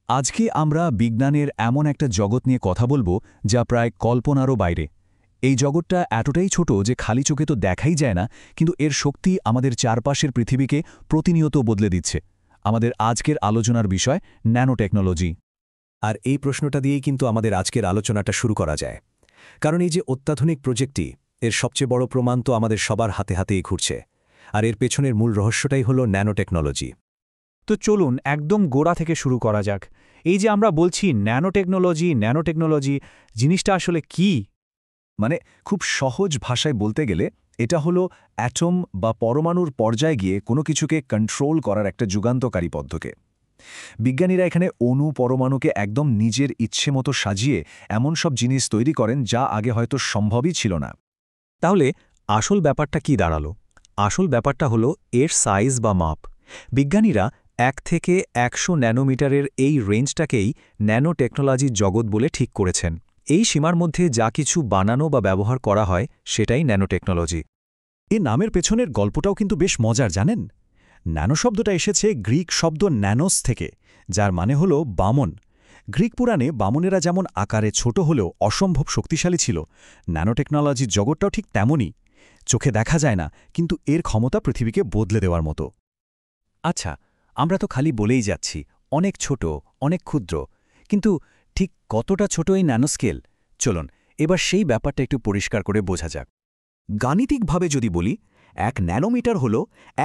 আজকে আমরা বিজ্ঞানের এমন একটা জগৎ নিয়ে কথা বলবো যা প্রায় কল্পনারও বাইরে। এই জগৎটা এতটাই ছোট যে খালি চোখে তো দেখাই যায় না, কিন্তু এর শক্তি আমাদের চারপাশের পৃথিবীকে প্রতিনিয়ত বদলে দিচ্ছে। আমাদের আজকের আলোচনার বিষয় ন্যানো টেকনোলজি। আর এই প্রশ্নটা দিয়েই কিন্তু আমাদের আজকের আলোচনাটা শুরু করা যায়। কারণ এই যে অত্যাধুনিক প্রযুক্তি, এর সবচেয়ে বড় প্রমাণ তো আমাদের সবার হাতে হাতেই ঘুরছে। আর এর পেছনের মূল রহস্যটাই হলো ন্যানো টেকনোলজি। তো চলুন একদম গোড়া থেকে শুরু করা যাক। এই যে আমরা বলছি ন্যানো টেকনোলজি জিনিসটা আসলে কি? মানে খুব সহজ ভাষায় বলতে গেলে এটা হলো অ্যাটম বা পরমাণুর পর্যায়ে গিয়ে কোনো কিছুকে কন্ট্রোল করার একটা যুগান্তকারী পদ্ধতি। বিজ্ঞানীরা এখানে অণু পরমাণুকে একদম নিজের ইচ্ছে মতো সাজিয়ে এমন সব জিনিস তৈরি করেন যা আগে হয়তো সম্ভবই ছিল না। তাহলে আসল ব্যাপারটা কি দাঁড়ালো? আসল ব্যাপারটা হলো এর সাইজ বা মাপ। বিজ্ঞানীরা 1 থেকে 100 ন্যানোমিটারের এই রেঞ্জটাকেই ন্যানো টেকনোলজির জগৎ বলে ঠিক করেছেন। এই সীমার মধ্যে যা কিছু বানানো বা ব্যবহার করা হয় সেটাই ন্যানো টেকনোলজি। এ নামের পেছনের গল্পটাও কিন্তু বেশ মজার, জানেন? ন্যানো শব্দটা এসেছে গ্রিক শব্দ ন্যানোস থেকে, যার মানে হল বামন। গ্রিক পুরাণে বামনেরা যেমন আকারে ছোট হলেও অসম্ভব শক্তিশালী ছিল, ন্যানো টেকনোলজির জগৎটাও ঠিক তেমনই। চোখে দেখা যায় না, কিন্তু এর ক্ষমতা পৃথিবীকে বদলে দেওয়ার মতো। আচ্ছা, আমরা তো খালি বলেই যাচ্ছি অনেক ছোট, অনেক ক্ষুদ্র, কিন্তু ঠিক কতটা ছোট এই ন্যানোস্কেল? চলুন এবার সেই ব্যাপারটা একটু পরিষ্কার করে বোঝা যাক। গাণিতিকভাবে যদি বলি, 1 ন্যানোমিটার হল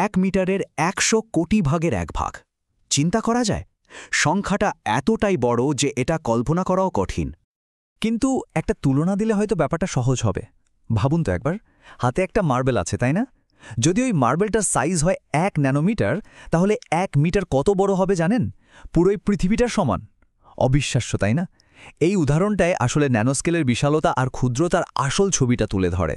1 মিটারের 100 কোটি ভাগের 1 ভাগ। চিন্তা করা যায়? সংখ্যাটা এতটাই বড় যে এটা কল্পনা করাও কঠিন। কিন্তু একটা তুলনা দিলে হয়তো ব্যাপারটা সহজ হবে। ভাবুন তো একবার, হাতে একটা মার্বেল আছে, তাই না? যদি ওই মার্বেলটার সাইজ হয় 1 ন্যানোমিটার, তাহলে 1 মিটার কত বড় হবে জানেন? পুরোই পৃথিবীটার সমান। অবিশ্বাস্য, তাই না? এই উদাহরণটায় আসলে ন্যানোস্কেলের বিশালতা আর ক্ষুদ্রতার আসল ছবিটা তুলে ধরে।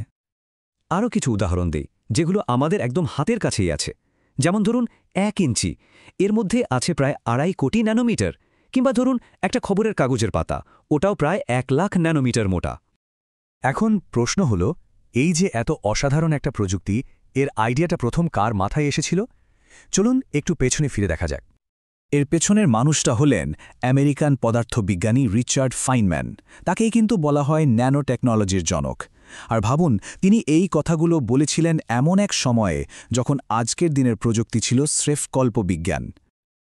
আরও কিছু উদাহরণ দিই, যেগুলো আমাদের একদম হাতের কাছেই আছে। যেমন ধরুন 1 ইঞ্চি, এর মধ্যে আছে প্রায় 2.5 কোটি ন্যানোমিটার। কিংবা ধরুন একটা খবরের কাগজের পাতা, ওটাও প্রায় 1 লাখ ন্যানোমিটার মোটা। এখন প্রশ্ন হল, এই যে এত অসাধারণ একটা প্রযুক্তি, এর আইডিয়াটা প্রথম কার মাথায় এসেছিল? চলুন একটু পেছনে ফিরে দেখা যাক। এর পেছনের মানুষটা হলেন আমেরিকান পদার্থবিজ্ঞানী রিচার্ড ফাইনম্যান। তাকেই কিন্তু বলা হয় ন্যানো টেকনোলজির জনক। আর ভাবুন, তিনি এই কথাগুলো বলেছিলেন এমন এক সময়ে যখন আজকের দিনের প্রযুক্তি ছিল স্রেফ কল্পবিজ্ঞান।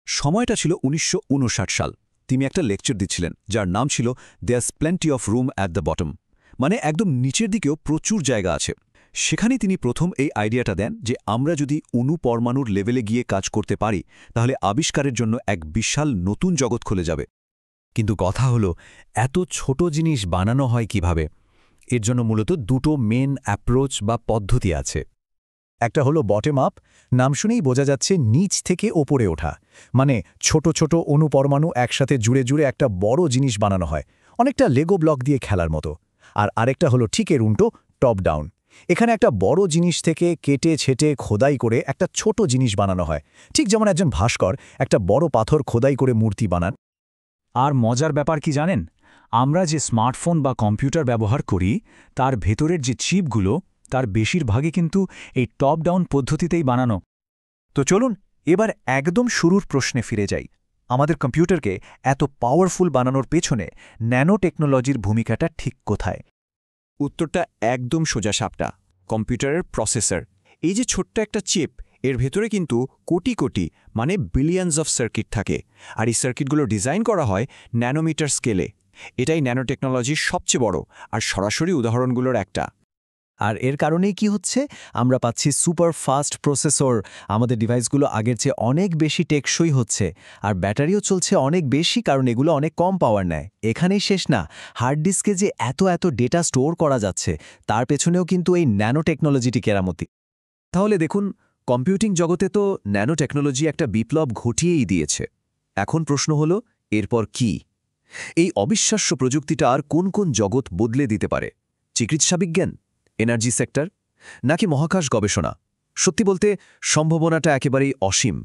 সময়টা ছিল 1959 সাল। তিনি একটা লেকচার দিচ্ছিলেন যার নাম ছিল there's plenty of room at the bottom, মানে একদম নিচের দিকেও প্রচুর জায়গা আছে। সেখানেই তিনি প্রথম এই আইডিয়াটা দেন যে আমরা যদি অণু পরমাণুর লেভেলে গিয়ে কাজ করতে পারি, তাহলে আবিষ্কারের জন্য এক বিশাল নতুন জগৎ খুলে যাবে। কিন্তু কথা হলো, এত ছোট জিনিস বানানো হয় কিভাবে? এর জন্য মূলত দুটো মেন অ্যাপ্রোচ বা পদ্ধতি আছে। একটা হলো বটম আপ, নাম শুনেই বোঝা যাচ্ছে নিচ থেকে ওপরে ওঠা। মানে ছোট ছোট অণু পরমাণু একসাথে জুড়ে জুড়ে একটা বড় জিনিস বানানো হয়, অনেকটা লেগো ব্লক দিয়ে খেলার মতো। আর আরেকটা হলো ঠিক এর উল্টো, টপ ডাউন। এখানে একটা বড় জিনিস থেকে কেটে ছেটে খোদাই করে একটা ছোট জিনিস বানানো হয়, ঠিক যেমন একজন ভাস্কর একটা বড় পাথর খোদাই করে মূর্তি বানান। আর মজার ব্যাপার কি জানেন? আমরা যে স্মার্টফোন বা কম্পিউটার ব্যবহার করি, তার ভেতরের যে চিপগুলো, তার বেশিরভাগই কিন্তু এই টপ ডাউন পদ্ধতিতেই বানানো। তো চলুন এবার একদম শুরুর প্রশ্নে ফিরে যাই। আমাদের কম্পিউটারকে এত পাওয়ারফুল বানানোর পেছনে ন্যানো টেকনোলজির ভূমিকাটা ঠিক কোথায়? উত্তরটা একদম সোজা সাপটা, কম্পিউটারের প্রসেসর। এই যে ছোট্ট একটা চিপ, এর ভেতরে কিন্তু কোটি কোটি মানে বিলিয়নস অফ সার্কিট থাকে। আর এই সার্কিটগুলো ডিজাইন করা হয় ন্যানোমিটার স্কেলে। এটাই ন্যানো টেকনোলজির সবচেয়ে বড় আর সরাসরি উদাহরণগুলোর একটা। আর এর কারণেই কি হচ্ছে? আমরা পাচ্ছি সুপার ফাস্ট প্রসেসর। আমাদের ডিভাইসগুলো আগের চেয়ে অনেক বেশি টেকসই হচ্ছে, আর ব্যাটারিও চলছে অনেক বেশি, কারণ এগুলো অনেক কম পাওয়ার নেয়। এখানেই শেষ না, হার্ড ডিস্কে যে এত ডেটা স্টোর করা যাচ্ছে, তার পেছনেও কিন্তু এই ন্যানো টেকনোলজিটি কেরামতি। তাহলে দেখুন, কম্পিউটিং জগতে তো ন্যানো টেকনোলজি একটা বিপ্লব ঘটিয়েই দিয়েছে। এখন প্রশ্ন হলো, এরপর কি? এই অবিশ্বাস্য প্রযুক্তিটা আর কোন কোন জগৎ বদলে দিতে পারে? চিকিৎসা বিজ্ঞান, এনার্জি সেক্টর, নাকি মহাকাশ গবেষণা? সত্যি বলতে সম্ভাবনাটা একেবারেই অসীম।